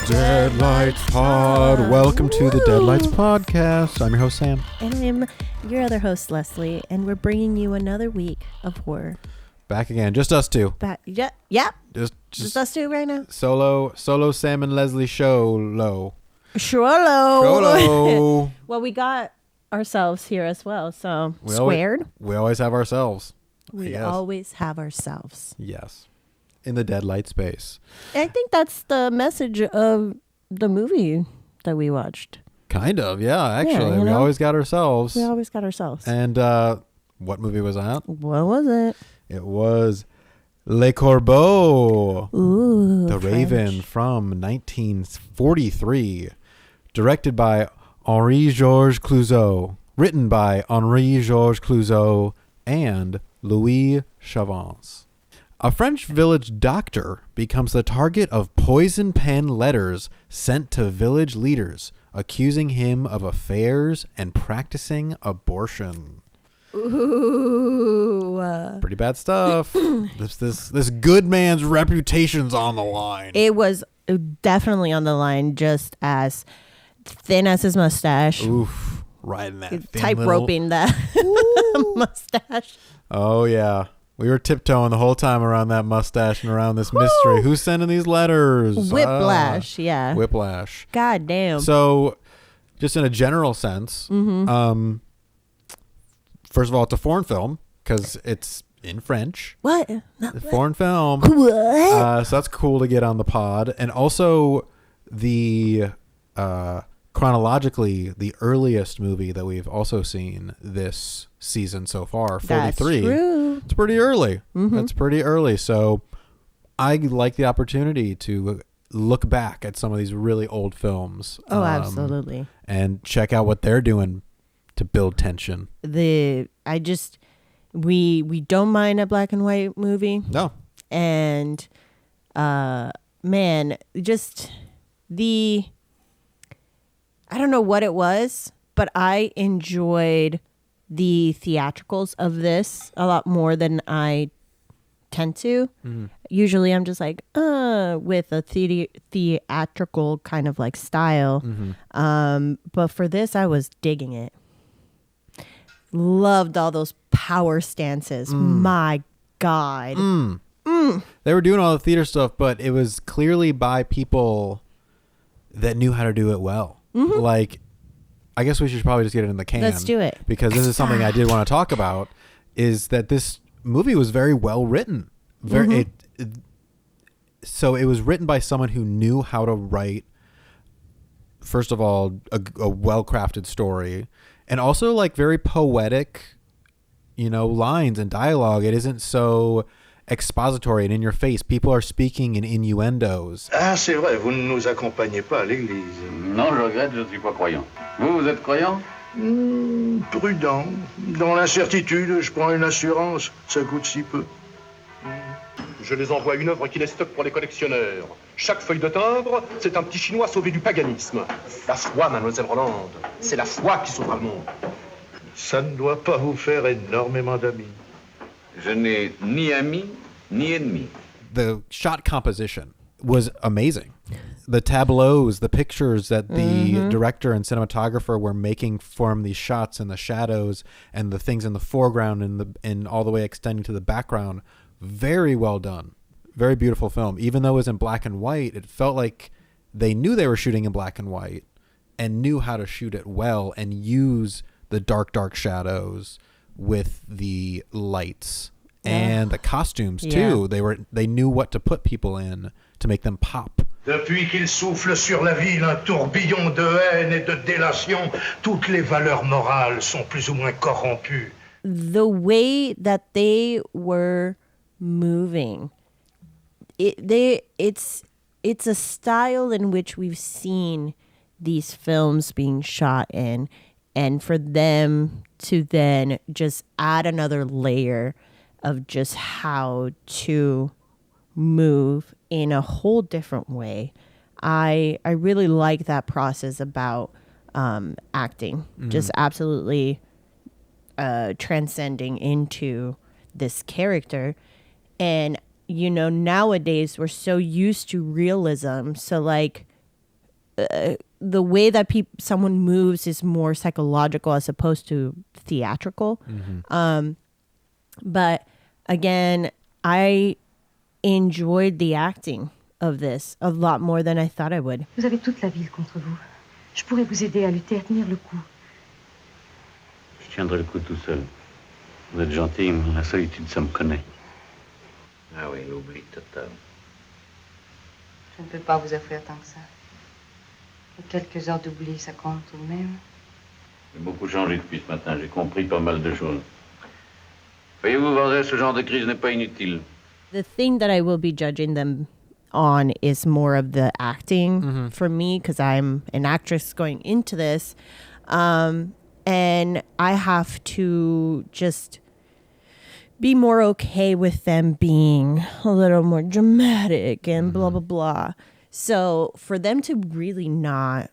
Deadlights Pod. Welcome to the Deadlights Podcast. I'm your host, Sam. And I'm your other host, Leslie. And we're bringing you another week of horror. Back again. Just us two. Yeah. Just us two right now. Solo Sam and Leslie show low. Sholo. Well, we got ourselves here as well. So squared. We always have ourselves. We always have ourselves. Yes. In the Deadlight space. I think that's the message of the movie that we watched. Kind of, yeah, actually. Yeah, we always got ourselves. We always got ourselves. And what movie was that? What was it? It was Le Corbeau. Ooh, The French. Raven from 1943. Directed by Henri-Georges Clouzot. Written by Henri-Georges Clouzot and Louis Chavance. A French village doctor becomes the target of poison pen letters sent to village leaders, accusing him of affairs and practicing abortion. Ooh. Pretty bad stuff. This good man's reputation's on the line. It was definitely on the line, just as thin as his mustache. Oof. Riding that thin Tight roping that mustache. Oh, yeah. We were tiptoeing the whole time around that mustache and around this mystery. Who's sending these letters? Whiplash, yeah. Whiplash. God damn. So, just in a general sense, first of all, it's a foreign film because it's in French. What? Foreign film. What? So that's cool to get on the pod. And also, the chronologically, the earliest movie that we've also seen this season so far, 43. That's true. It's pretty early. Mm-hmm. That's pretty early. So I like the opportunity to look back at some of these really old films. Oh, absolutely. And check out what they're doing to build tension. We don't mind a black and white movie. No. And man, just I don't know what it was, but I enjoyed the theatricals of this a lot more than I tend to. Mm-hmm. Usually I'm just like, with a theatrical kind of like style. Mm-hmm. But for this, I was digging it. Loved all those power stances. My God. They were doing all the theater stuff, but it was clearly by people that knew how to do it well. Mm-hmm. Like, I guess we should probably just get it in the can. Let's do it. Because this is something I did want to talk about, is that this movie was very well written. So it was written by someone who knew how to write, first of all, a well-crafted story, and also like very poetic, lines and dialogue. It isn't so expository and in your face. People are speaking in innuendos. Ah, c'est vrai, vous ne nous accompagnez pas à l'église. Non, je regrette, je ne suis pas croyant. Vous êtes croyant? Prudent. Dans l'incertitude, je prends une assurance. Ça coûte si peu. Je les envoie une œuvre qui est stock pour les collectionneurs. Chaque feuille de timbre, c'est un petit chinois sauvé du paganisme. La foi, mademoiselle Rolande, c'est la foi qui sauvera le monde. Ça ne doit pas vous faire énormément d'amis. Je n'ai ni ami, ni ennemi. The shot composition was amazing. The tableaus, the pictures that the director and cinematographer were making from these shots and the shadows and the things in the foreground and all the way extending to the background. Very well done. Very beautiful film. Even though it was in black and white, it felt like they knew they were shooting in black and white and knew how to shoot it well and use the dark shadows with the lights and the costumes too. They knew what to put people in to make them pop. Depuis qu'il souffle sur la ville un tourbillon de haine et de délation, toutes les valeurs morales sont plus ou moins corrompues. The way that they were moving, it's a style in which we've seen these films being shot in, and for them to then just add another layer of just how to move in a whole different way. I really like that process about acting, just absolutely transcending into this character. And, nowadays we're so used to realism. So like the way that someone moves is more psychological as opposed to theatrical. But again, I enjoyed the acting of this a lot more than I thought I would. Vous avez toute la ville contre vous. Je pourrais vous aider à lutter, à tenir le coup. Je tiendrai le coup tout seul. Vous êtes gentil, mais la solitude, ça me connaît. Ah oui, l'oubli total. Je ne peux pas vous offrir tant que ça. Et quelques heures d'oubli, ça compte tout de même. J'ai beaucoup changé depuis ce matin, j'ai compris pas mal de choses. Voyez-vous, Vendée, ce genre de crise n'est pas inutile. The thing that I will be judging them on is more of the acting for me, because I'm an actress going into this. And I have to just be more okay with them being a little more dramatic and blah, blah, blah. So for them to really not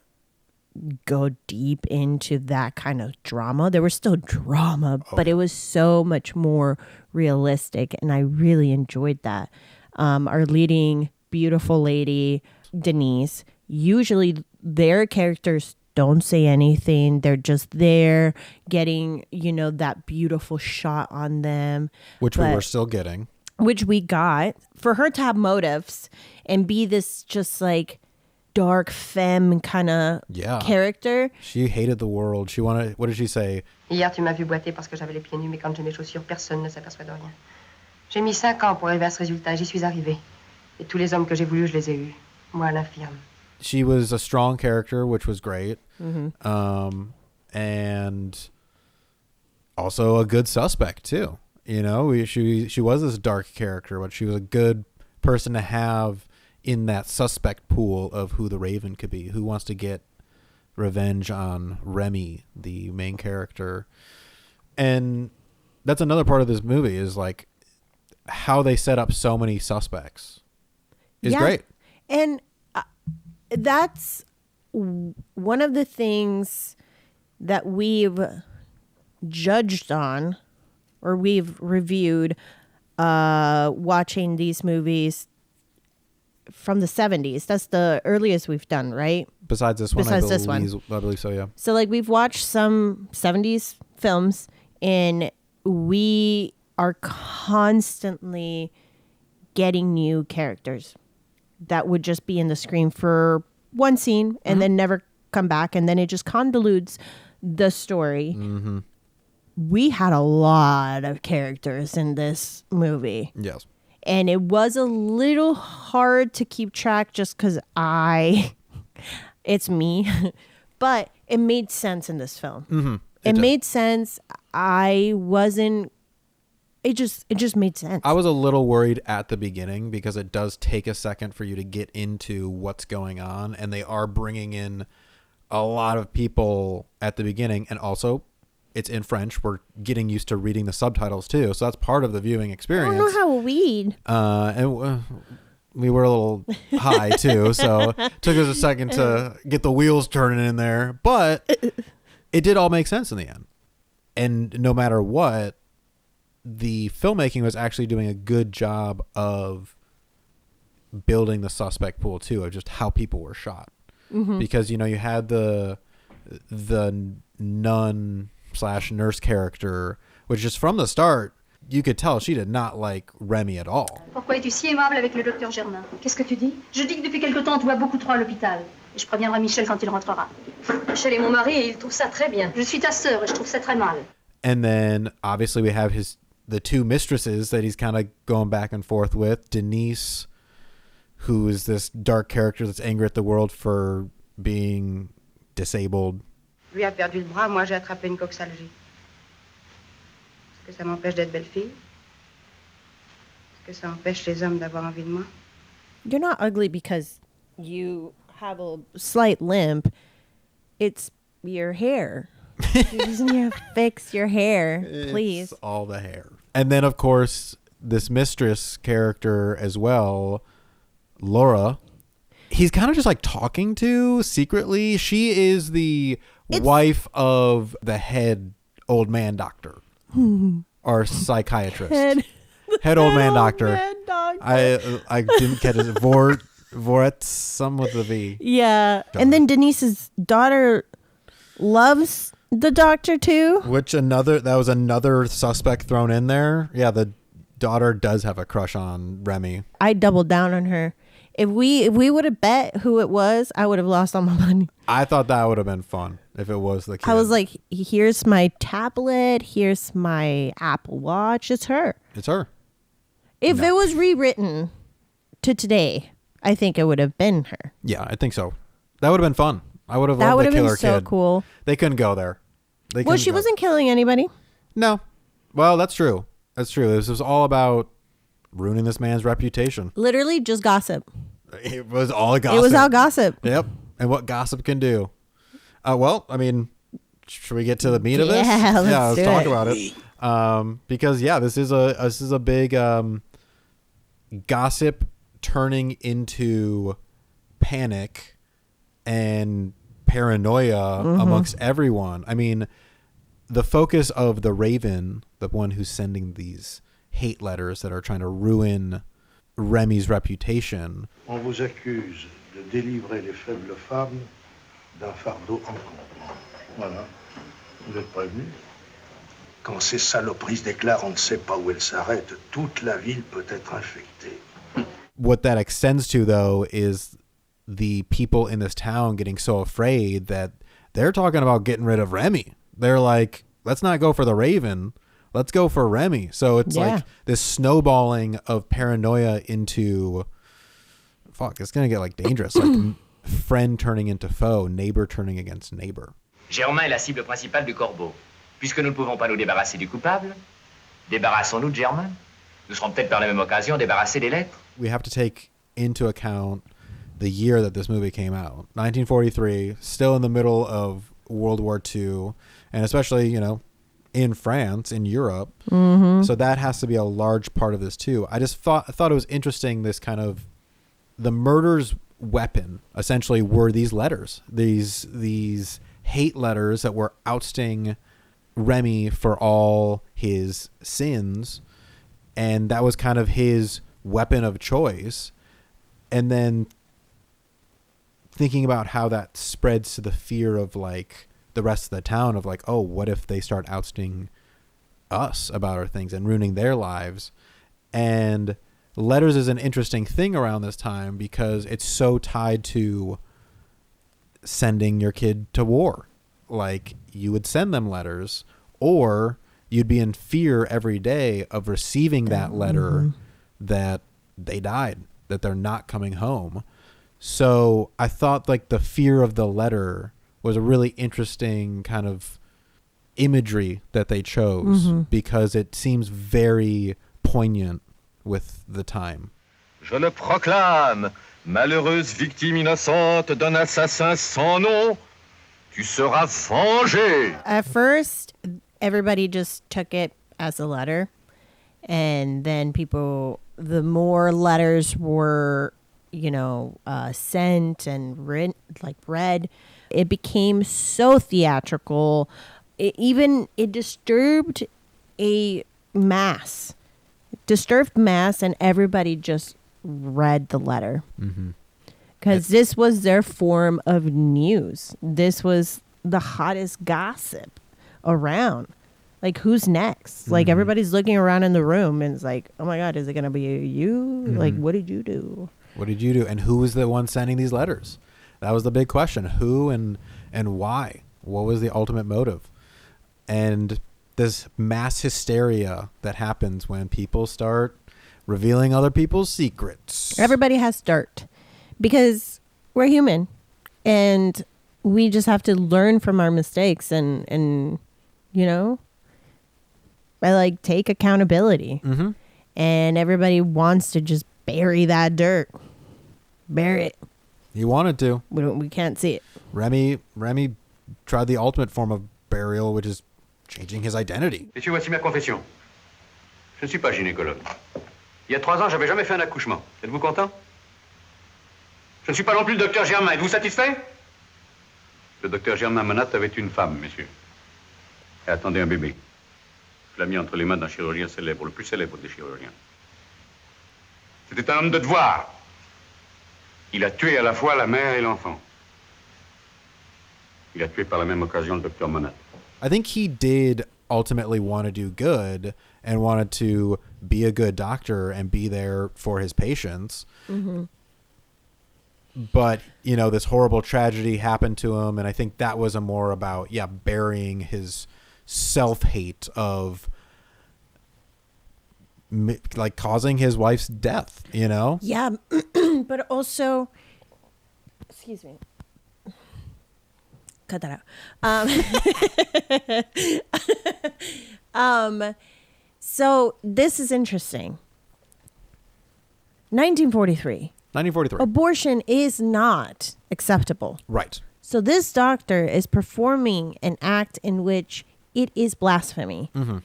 go deep into that kind of drama, there was still drama, but it was so much more realistic, and I really enjoyed that. Our leading beautiful lady, Denise, usually their characters don't say anything. They're just there getting, that beautiful shot on them. Which we were still getting. Which we got. For her to have motives and be this just like dark femme kind of character. She hated the world. She wanted, what did she say? Hier, tu m'as vu boiter parce que j'avais les pieds nus, mais quand j'ai mes chaussures, personne ne s'aperçoit de rien. J'ai mis 5 ans pour arriver à ce résultat. J'y suis arrivée. Et tous les hommes que j'ai voulu, je les ai eus. Moi, l'infirme. She was a strong character, which was great. And also a good suspect, too. She was this dark character, but she was a good person to have in that suspect pool of who the Raven could be. Who wants to get revenge on Remy, the main character? And that's another part of this movie is like how they set up so many suspects is great. And that's one of the things that we've judged on or we've reviewed watching these movies from the 70s. That's the earliest we've done, right? Besides this one, I believe so, yeah. So like we've watched some 70s films and we are constantly getting new characters that would just be in the screen for one scene and then never come back, and then it just convolutes the story. We had a lot of characters in this movie. Yes. And it was a little hard to keep track just because it's me. But it made sense in this film. It made sense. It just made sense. I was a little worried at the beginning because it does take a second for you to get into what's going on. And they are bringing in a lot of people at the beginning. And also, it's in French. We're getting used to reading the subtitles too. So that's part of the viewing experience. I don't know how to read. And we were a little high too. So it took us a second to get the wheels turning in there. But it did all make sense in the end. And no matter what, the filmmaking was actually doing a good job of building the suspect pool too, of just how people were shot. Because, you had the nun/nurse character, which just from the start, you could tell she did not like Remy at all. Pourquoi es-tu si aimable avec le docteur Germain? Qu'est-ce que tu dis? Je dis que depuis quelque temps, tu vas beaucoup trop à l'hôpital. Et je préviendrai Michel quand il rentrera. Michel est mon mari et il trouve ça très bien. Je suis ta sœur et je trouve ça très mal. And then, obviously, we have the two mistresses that he's kind of going back and forth with. Denise, who is this dark character that's angry at the world for being disabled. Lui a perdu le bras, moi j'ai attrapé une coxalgie. Est-ce que ça m'empêche d'être belle fille? Est-ce que ça empêche les hommes d'avoir envie de moi? You're not ugly because you have a slight limp. It's your hair. You need to fix your hair, please. It's all the hair. And then, of course, this mistress character as well, Laura, he's kind of just like talking to secretly. She is the wife of the head old man doctor or psychiatrist. Head old man doctor. I didn't catch his Voretsam with a V. Yeah. And then Denise's daughter loves the doctor too. That was another suspect thrown in there. Yeah, the daughter does have a crush on Remy. I doubled down on her. If we would have bet who it was, I would have lost all my money. I thought that would have been fun if it was the kid. I was like, here's my tablet, here's my Apple Watch. It's her. It's her. If it was rewritten to today, I think it would have been her. Yeah, I think so. That would have been fun. I would have That loved would the have killer been so kid. cool. They couldn't go there. Well, she wasn't killing anybody. No. Well, that's true. That's true. This was all about ruining this man's reputation. Literally just gossip. It was all gossip. It was all gossip. Yep. And what gossip can do. Well, I mean, should we get to the meat of this? Yeah, let's talk about it. Because this is a big gossip turning into panic and paranoia amongst everyone. I mean, the focus of the Raven, the one who's sending these hate letters that are trying to ruin Remy's reputation. On vous accuse de délivrer les faibles femmes d'un fardeau encombrant. Voilà. Vous êtes prévenus. Quand ces saloperies se déclarent, on ne sait pas où elles s'arrêtent. Toute la ville peut être infectée. What that extends to, though, is the people in this town getting so afraid that they're talking about getting rid of Remy. They're like, let's not go for the Raven. Let's go for Remy. So it's like this snowballing of paranoia into, it's going to get like dangerous. Like friend turning into foe, neighbor turning against neighbor. Germain est la cible principale du Corbeau. Puisque nous ne pouvons pas nous débarrasser du coupable, débarrassons-nous de Germain. Nous serons peut-être par la même occasion débarrassés des lettres. We have to take into account the year that this movie came out. 1943, still in the middle of World War II, and especially, in France, in Europe. Mm-hmm. So that has to be a large part of this too. I just thought it was interesting, this kind of, the murder's weapon essentially were these letters, these hate letters that were ousting Remy for all his sins, and that was kind of his weapon of choice. And then thinking about how that spreads to the fear of like the rest of the town of like, oh, what if they start ousting us about our things and ruining their lives? And letters is an interesting thing around this time because it's so tied to sending your kid to war. Like, you would send them letters, or you'd be in fear every day of receiving that letter that they died, that they're not coming home. So I thought like the fear of the letter was a really interesting kind of imagery that they chose because it seems very poignant with the time. Je le proclame, malheureuse victime innocente d'un assassin sans nom, tu seras vengée. At first, everybody just took it as a letter, and then the more letters were, sent and read, it became so theatrical. It disturbed mass, and everybody just read the letter. Because this was their form of news. This was the hottest gossip around. Like, who's next? Like, everybody's looking around in the room and it's like, oh my God, is it going to be you? Like, what did you do? What did you do? And who was the one sending these letters? That was the big question. Who and why? What was the ultimate motive? And this mass hysteria that happens when people start revealing other people's secrets. Everybody has dirt because we're human and we just have to learn from our mistakes and take accountability. And everybody wants to just bury that dirt. Bury it. He wanted to. We can't see it. Remy tried the ultimate form of burial, which is changing his identity. Messieurs, voici ma confession. Je ne suis pas gynécologue. Il y a 3 ans, j'avais jamais fait un accouchement. Êtes-vous content? Je ne suis pas non plus le docteur Germain. Êtes-vous satisfait? Le docteur Germain Monat avait une femme, messieurs. Elle attendait un bébé. Je l'ai mis entre les mains d'un chirurgien célèbre, le plus célèbre des chirurgiens. C'était un homme de devoir. Il a tué à la fois la mère et l'enfant. Il a tué par la même occasion le docteur Monat. I think he did ultimately want to do good and wanted to be a good doctor and be there for his patients. Mm-hmm. But, you know, this horrible tragedy happened to him, and I think that was more about, burying his self-hate of, like, causing his wife's death, you know? Yeah, but also, excuse me. Cut that out. So this is interesting. 1943. 1943. Abortion is not acceptable. Right. So this doctor is performing an act in which it is blasphemy. Mm-hmm.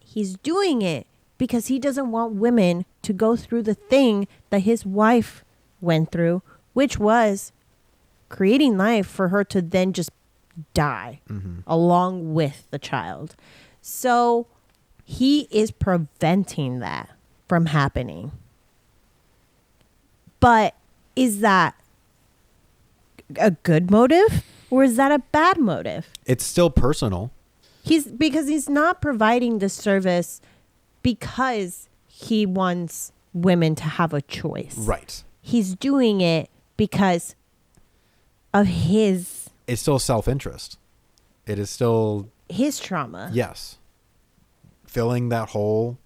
He's doing it because he doesn't want women to go through the thing that his wife went through, which was creating life for her to then just die along with the child. So he is preventing that from happening. But is that a good motive or is that a bad motive? It's still personal. Because he's not providing the service because he wants women to have a choice. Right. He's doing it because of his... It's still self-interest. It is still... his trauma. Yes. Filling that hole.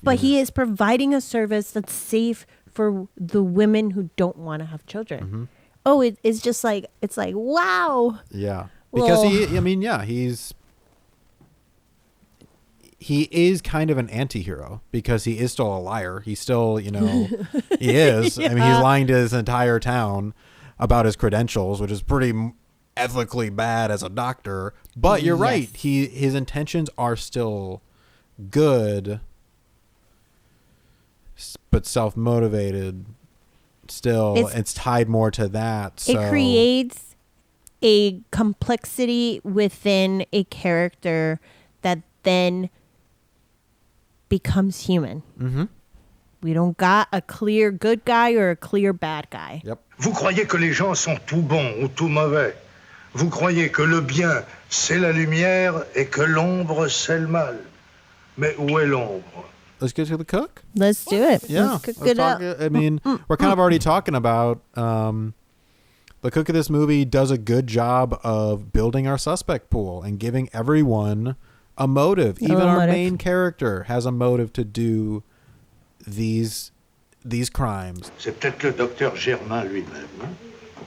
But he is providing a service that's safe for the women who don't want to have children. Mm-hmm. Oh, it's just like, it's like, wow. Yeah. Because Well- he is kind of an anti-hero because he is still a liar. He's still, he is. I mean, he's lying to his entire town about his credentials, which is pretty ethically bad as a doctor. But you're right. His intentions are still good, but self-motivated still. It's tied more to that. So. It creates a complexity within a character that then becomes human. Mm-hmm. We don't got a clear good guy or a clear bad guy. Yep. Vous croyez que les gens sont tout bons ou tout mauvais. Vous croyez que le bien, c'est la lumière et que l'ombre, c'est le mal. Mais où est l'ombre? Let's get to the cook. Let's do it. Yeah. Let's cook Let's it talk, up. I mean, we're kind of already talking about the cook of this movie does a good job of building our suspect pool and giving everyone a motive. Even our main character has a motive to do these crimes. C'est peut-être le docteur Germain lui-même. Hein?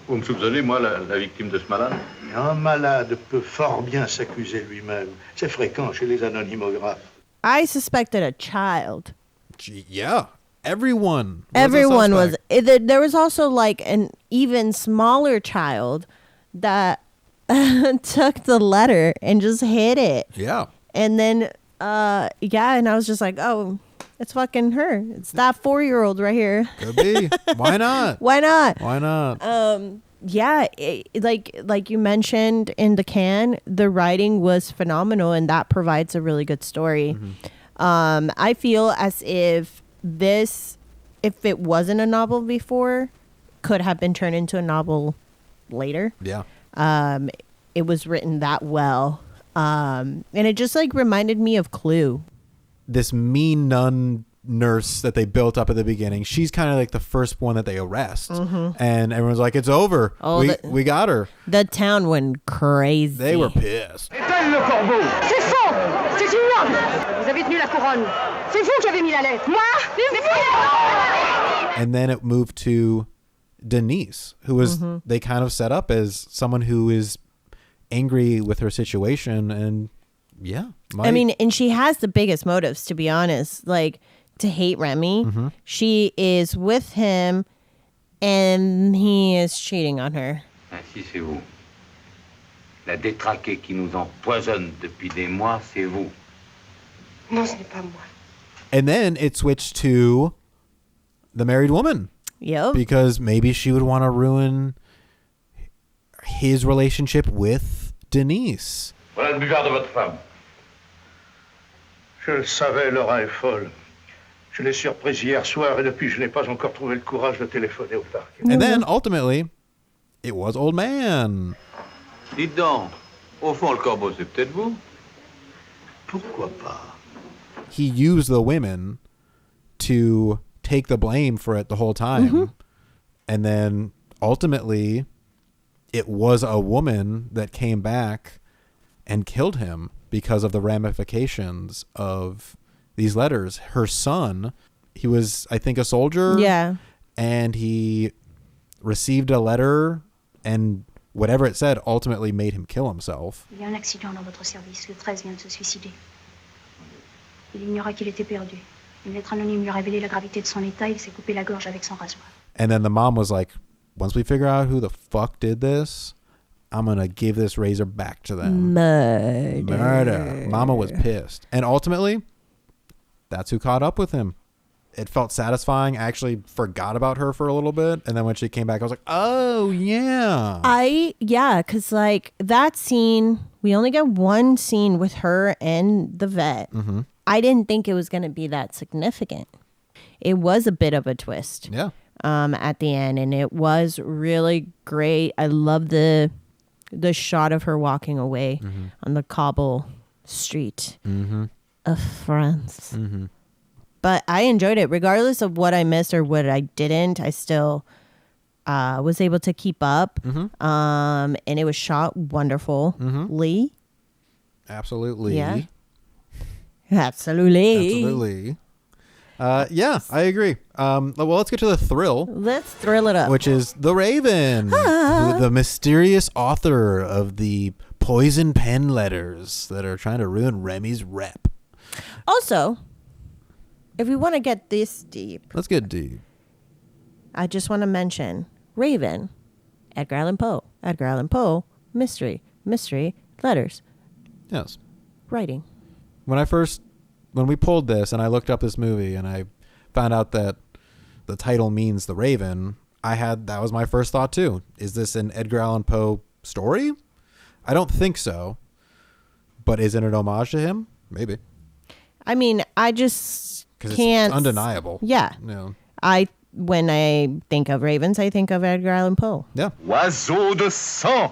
Vous me soupçonnez, moi, la victime de ce malade? Un malade peut fort bien s'accuser lui-même. C'est fréquent chez les anonymographes. I suspected a child. Yeah. Everyone was. There was also like an even smaller child that took the letter and just hid it. Yeah. And then, and I was just like, oh, it's fucking her. It's that 4-year-old right here. Could be. Why not? Why not? Why not? Like you mentioned in The Can, the writing was phenomenal, and that provides a really good story. Mm-hmm. I feel as if if it wasn't a novel before, could have been turned into a novel later. Yeah. It was written that well. And it just like reminded me of Clue. This mean nun nurse that they built up at the beginning, she's kind of like the first one that they arrest. Mm-hmm. And everyone's like, it's over. We got her. The town went crazy. They were pissed. Éteins le Corbeau. C'est faux. C'est une honte. Vous avez tenu la couronne. C'est vous qui avez mis la lettre. Moi. C'est vous. And then it moved to Denise, who was they kind of set up as someone who is angry with her situation. And and she has the biggest motives, to be honest, like to hate Remy. Mm-hmm. She is with him and he is cheating on her. Ainsi, c'est vous. La détraquée qui nous empoisonne depuis des mois, c'est vous. Non, ce n'est pas moi. And then it switched to the married woman. Yep. Because maybe she would want to ruin his relationship with Denise. Voilà le buvard de votre femme. Je le savais, Laura est folle. Je l'ai surprise hier soir et depuis, je n'ai pas encore trouvé le courage de téléphoner au parc. And then, ultimately, it was Old Man. Dites donc, au fond, le corbeau, c'est peut-être vous. Pourquoi pas? He used the women to take the blame for it the whole time. And then, ultimately, it was a woman that came back and killed him because of the ramifications of these letters. Her son, he was, I think, a soldier. Yeah. And he received a letter, and whatever it said ultimately made him kill himself. Il y a un accident dans votre service. Le 13 vient de se suicider. Il ignora qu'il était perdu. Une lettre anonyme lui a révélé la gravité de son état. Il s'est coupé la gorge avec son rasoir. And then the mom was like, once we figure out who the fuck did this, I'm going to give this razor back to them. Murder. Mama was pissed. And ultimately, that's who caught up with him. It felt satisfying. I actually forgot about her for a little bit. And then when she came back, I was like, oh, yeah. Because like that scene, we only got one scene with her and the vet. Mm-hmm. I didn't think it was going to be that significant. It was a bit of a twist. Yeah. At the end, and it was really great. I love the shot of her walking away on the cobble street of France. But I enjoyed it, regardless of what I missed or what I didn't. I still was able to keep up, and it was shot wonderfully. Absolutely. Yeah. Absolutely. Yeah, I agree. Well, let's get to the thrill. Let's thrill it up. Which is The Raven, the mysterious author of the poison pen letters that are trying to ruin Remy's rep. Also, if we want to get this deep, Let's get deep. I just want to mention Raven, Edgar Allan Poe. Edgar Allan Poe, mystery, letters, Yes. writing. When we pulled this and I looked up this movie and I found out that the title means The Raven, that was my first thought too. Is this an Edgar Allan Poe story? I don't think so. But isn't it an homage to him? Maybe. I mean, I just Because can't. it's undeniable. Yeah. No. When I think of ravens, I think of Edgar Allan Poe. Yeah. Oiseau de sang,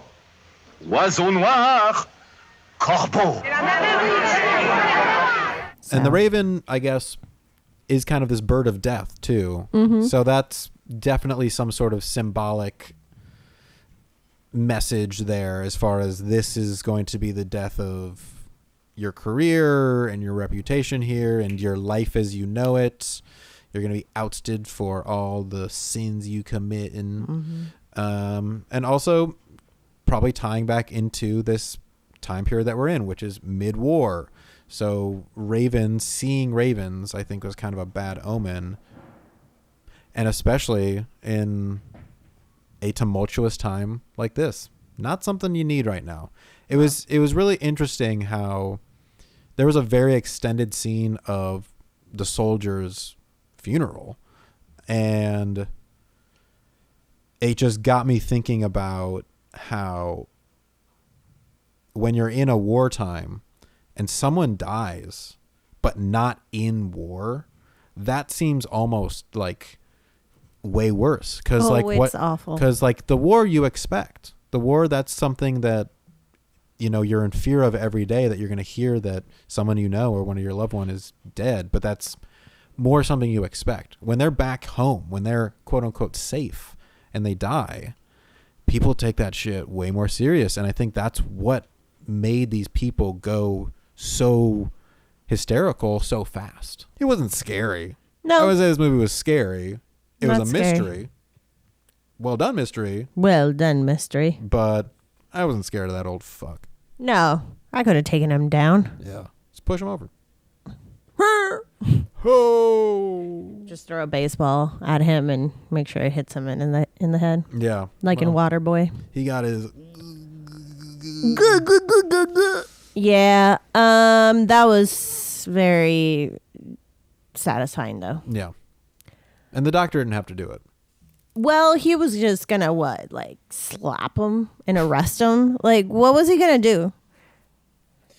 oiseau noir, corbeau. And the Raven, I guess, is kind of this bird of death, too. So that's definitely some sort of symbolic message there as far as this is going to be the death of your career and your reputation here and your life as you know it. You're going to be ousted for all the sins you commit. And also probably tying back into this time period that we're in, which is mid-war. So seeing ravens, I think was kind of a bad omen. And especially in a tumultuous time like this. Not something you need right now. It was really interesting how there was a very extended scene of the soldier's funeral. And it just got me thinking about how when you're in a wartime and someone dies, but not in war, that seems almost like way worse. Because it's awful. Because like the war you expect, the war, that's something that you're in fear of every day, that you're going to hear that someone you know or one of your loved one is dead. But that's more something you expect. When they're back home, when they're quote unquote safe and they die, people take that shit way more serious. And I think that's what made these people go so hysterical so fast. It wasn't scary. No. I would say this movie was scary. It was Not a scary. mystery. Well done mystery. Well done, mystery. But I wasn't scared of that old fuck. No, I could have taken him down. Yeah. Just push him over. Oh. Just throw a baseball at him and make sure it hits him in the head. Yeah. Like in Waterboy. He got his... Yeah. That was very satisfying though. Yeah. And the doctor didn't have to do it. Well, he was just gonna slap him and arrest him? Like, what was he gonna do?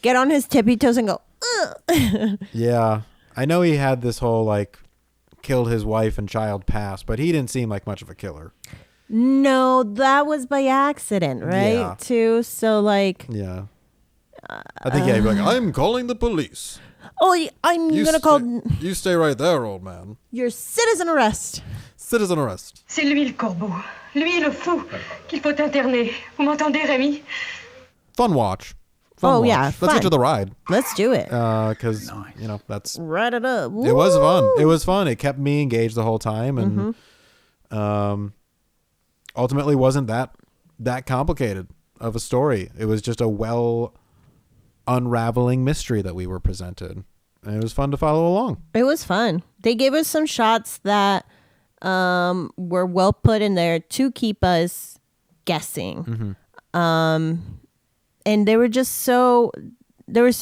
Get on his tippy toes and go, ugh. Yeah. I know he had this whole killed his wife and child passed, but he didn't seem like much of a killer. No, that was by accident, right? Yeah. Too. So like, Yeah. I think he'd be like, I'm calling the police. oh, I'm gonna call You stay right there, old man. your citizen arrest. Citizen arrest. C'est lui le corbeau. Lui le fou qu'il faut interner. Vous m'entendez, Rémi? Fun watch. Fun Oh, watch. yeah, Let's fun. get to the ride. Let's do it. Because, that's... Write it up. It was fun. Woo! It was fun. It kept me engaged the whole time. And ultimately wasn't that complicated of a story. It was just a unraveling mystery that we were presented. And it was fun to follow along. It was fun. They gave us some shots that were well put in there to keep us guessing. And they were so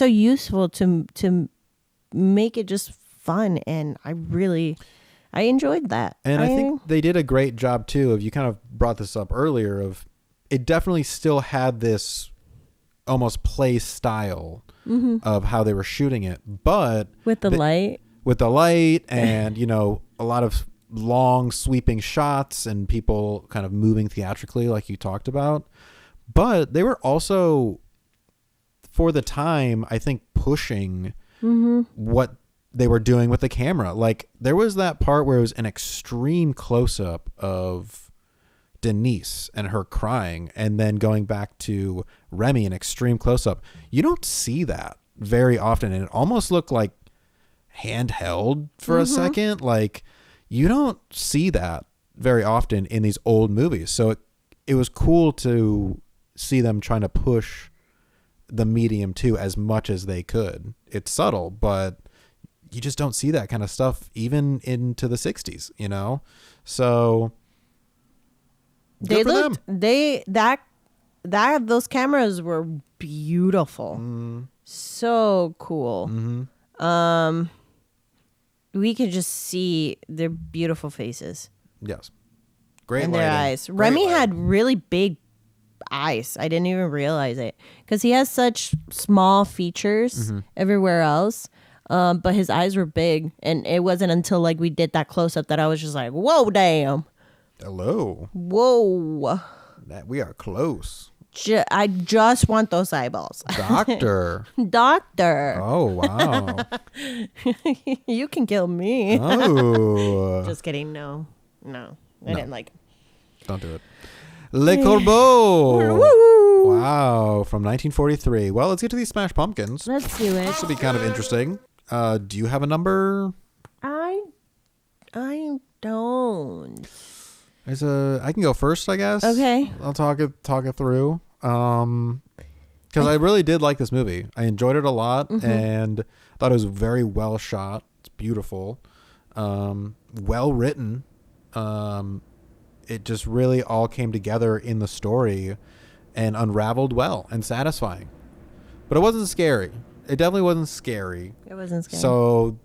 useful to make it just fun, and I enjoyed that. And I think they did a great job too of, you kind of brought this up earlier, of it definitely still had this almost play style of how they were shooting it, but with the light and a lot of long sweeping shots and people kind of moving theatrically like you talked about. But they were also, for the time, I think, pushing what they were doing with the camera. Like, there was that part where it was an extreme close-up of Denise and her crying, and then going back to Remy, an extreme close-up. You don't see that very often, and it almost looked like handheld for a second. Like, you don't see that very often in these old movies. So it was cool to see them trying to push the medium too as much as they could. It's subtle, but you just don't see that kind of stuff even into the 60s, So they looked those cameras were beautiful. So cool. We could just see their beautiful faces. Yes. Great and lighting. their eyes. Great Remy lighting. had really big eyes. I didn't even realize it because he has such small features everywhere else. But his eyes were big, and it wasn't until like we did that close up that I was just like, "Whoa, damn! Hello. Whoa! We are close. I just want those eyeballs, Doctor. Doctor. Oh, wow. You can kill me." Oh. Just kidding. No, I didn't like. Don't do it. Le Corbeau. Woo! Wow, from 1943. Well, let's get to these Smash Pumpkins. Let's do it. This will be kind of interesting. Do you have a number? I don't. I can go first, I guess. Okay. I'll talk it through. Because I really did like this movie. I enjoyed it a lot and thought it was very well shot. It's beautiful, well written. It just really all came together in the story and unraveled well and satisfying. But it wasn't scary. It definitely wasn't scary. It wasn't scary. So,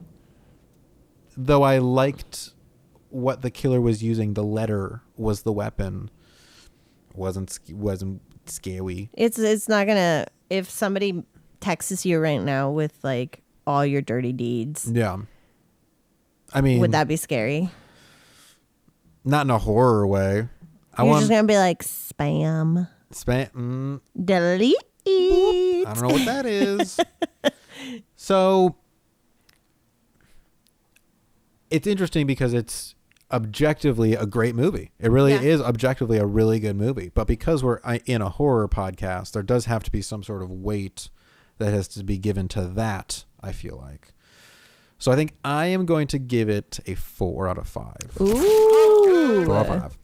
though I liked what the killer was using, the letter was the weapon. Wasn't scary. It's not gonna. If somebody texts you right now with like all your dirty deeds, Yeah. I mean, would that be scary? not in a horror way. You're just gonna be like spam, delete. I don't know what that is. So it's interesting because it's objectively a great movie. It really is objectively a really good movie. But because we're in a horror podcast, there does have to be some sort of weight that has to be given to that, I feel like. So I think I am going to give it a 4 out of 5. Ooh. 4 out of 5.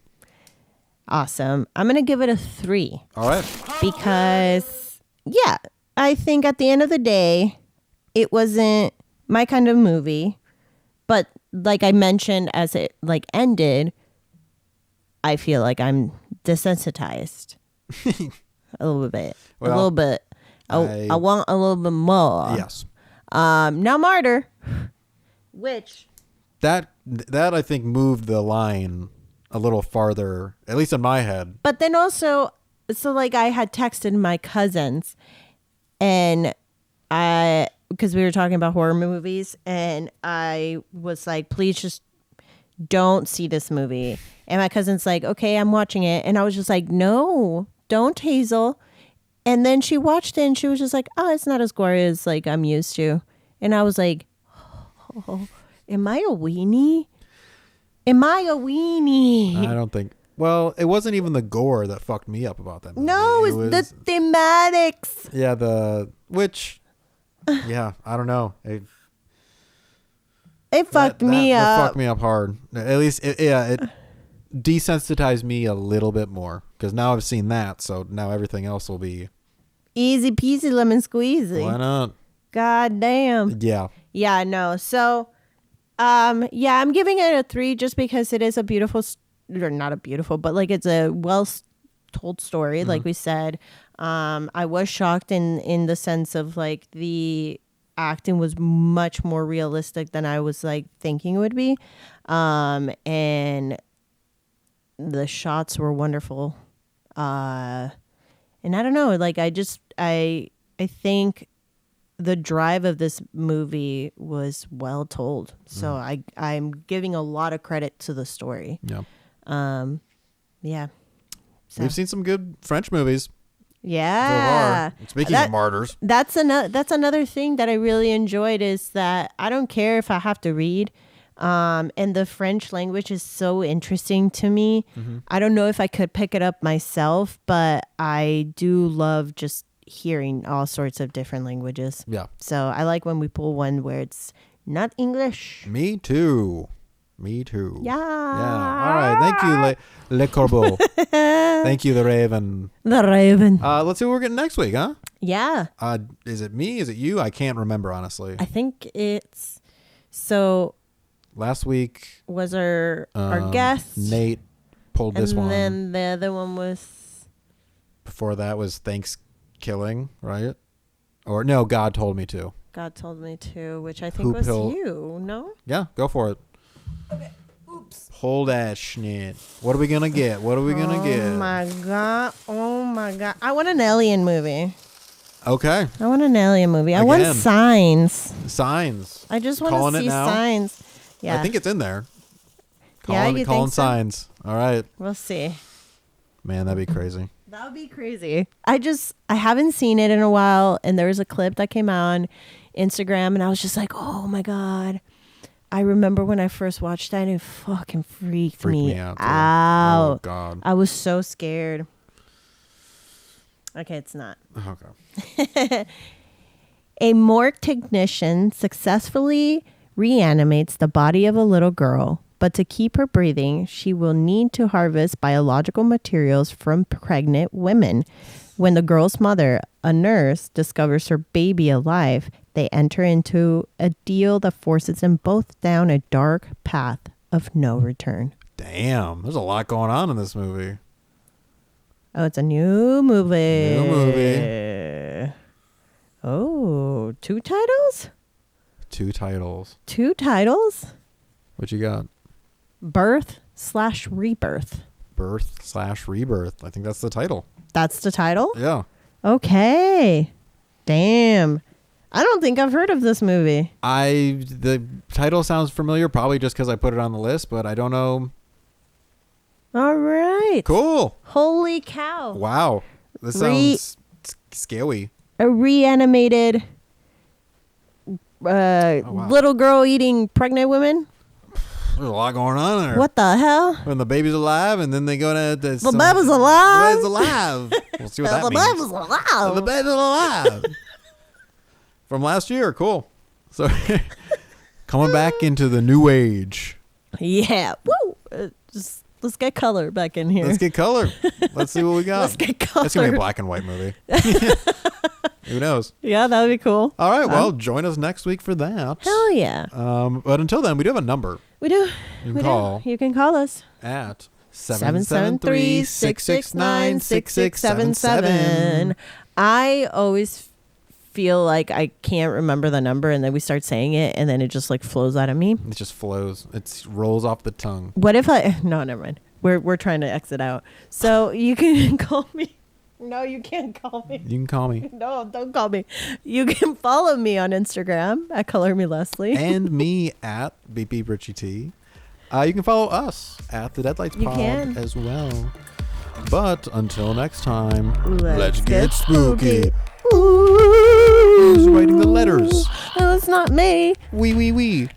Awesome. I'm gonna give it a 3. All right. Because I think at the end of the day, it wasn't my kind of movie. But like I mentioned, as it like ended, I feel like I'm desensitized a little bit. Well, a little bit. I want a little bit more. Yes. Now Martyr, which That I think moved the line a little farther, at least in my head. but then also, so like I had texted my cousins, and because we were talking about horror movies, and I was like, please just don't see this movie. And my cousin's like, okay, I'm watching it. And I was just like, no, don't, Hazel. And then she watched it and she was just like, oh, it's not as gory as like I'm used to. And I was like, oh, am I a weenie? Am I a weenie? I don't think. Well, it wasn't even the gore that fucked me up about that movie. No, it was the thematics. Yeah, yeah, I don't know. It fucked me up. That fucked me up hard. At least, it desensitized me a little bit more because now I've seen that, so now everything else will be easy peasy lemon squeezy. Why not? God damn. Yeah. Yeah, no. So, yeah, I'm giving it a 3 just because it is a beautiful, or not a beautiful, but like it's a well-told story, like we said. I was shocked in the sense of like the acting was much more realistic than I was like thinking it would be. And the shots were wonderful. And I don't know, like I think the drive of this movie was well told. So I'm giving a lot of credit to the story. Yeah. Yeah. So. We've seen some good French movies. Yeah. So far. Speaking of martyrs. That's another thing that I really enjoyed is that I don't care if I have to read. And the French language is so interesting to me. Mm-hmm. I don't know if I could pick it up myself, but I do love just hearing all sorts of different languages. Yeah. So I like when we pull one where it's not English. Me too. Yeah. All right. Thank you, Le Corbeau. Thank you, the Raven. Let's see what we're getting next week, huh? Yeah. Is it me? Is it you? I can't remember, honestly. I think it's... So... Last week... was our guest. Nate pulled this one. And then the other one was... Before that was Thanksgiving, right? Or no, God Told Me To. God Told Me To, which I think was you, no? Yeah, go for it. Okay. Oops. Hold that shit. What are we going to get? Get? Oh my God. I want an alien movie. Okay. I want an alien movie. I want Signs. I just want to see Signs. Yeah. I think it's in there. Calling Signs. All right. We'll see. Man, that'd be crazy. That would be crazy. I haven't seen it in a while, and there was a clip that came out on Instagram, and I was just like, oh my God. I remember when I first watched that, and it fucking freaked me out. Oh God. I was so scared. Okay, it's not. Okay. A morgue technician successfully reanimates the body of a little girl, but to keep her breathing, she will need to harvest biological materials from pregnant women. When the girl's mother, a nurse, discovers her baby alive, they enter into a deal that forces them both down a dark path of no return. Damn, there's a lot going on in this movie. Oh, it's a new movie. Oh, 2 titles? 2 titles. 2 titles? What you got? Birth/Rebirth. Birth/Rebirth. I think that's the title. That's the title? Yeah. Okay. Damn. I don't think I've heard of this movie. The title sounds familiar, probably just because I put it on the list, but I don't know. All right. Cool. Holy cow. Wow. This sounds scary. A reanimated little girl eating pregnant women. There's a lot going on there. What the hell? When the baby's alive, and then they go to... The baby's alive? The baby's alive. We'll see what that means. The baby's alive. The baby's alive. From last year. Cool. So, coming back into the new age. Yeah. Woo. Let's get color back in here. Let's get color. Let's see what we got. Let's get color. It's going to be a black and white movie. Who knows? Yeah, that would be cool. All right. Well, join us next week for that. Hell yeah. But until then, we do have a number. We do. You can call. You can call us. At 773-669-6677. I always feel like I can't remember the number, and then we start saying it, and then it just like flows out of me. It just flows. It rolls off the tongue. What if no, never mind. We're trying to exit out. So you can call me. No, you can't call me. You can call me. No, don't call me. You can follow me on Instagram at Color Me Leslie. And me at BP Richie T. You can follow us at the Deadlights You Pod can. as well. But until next time, Let's get spooky. Ooh. Who's writing the letters? No, it's not me. We.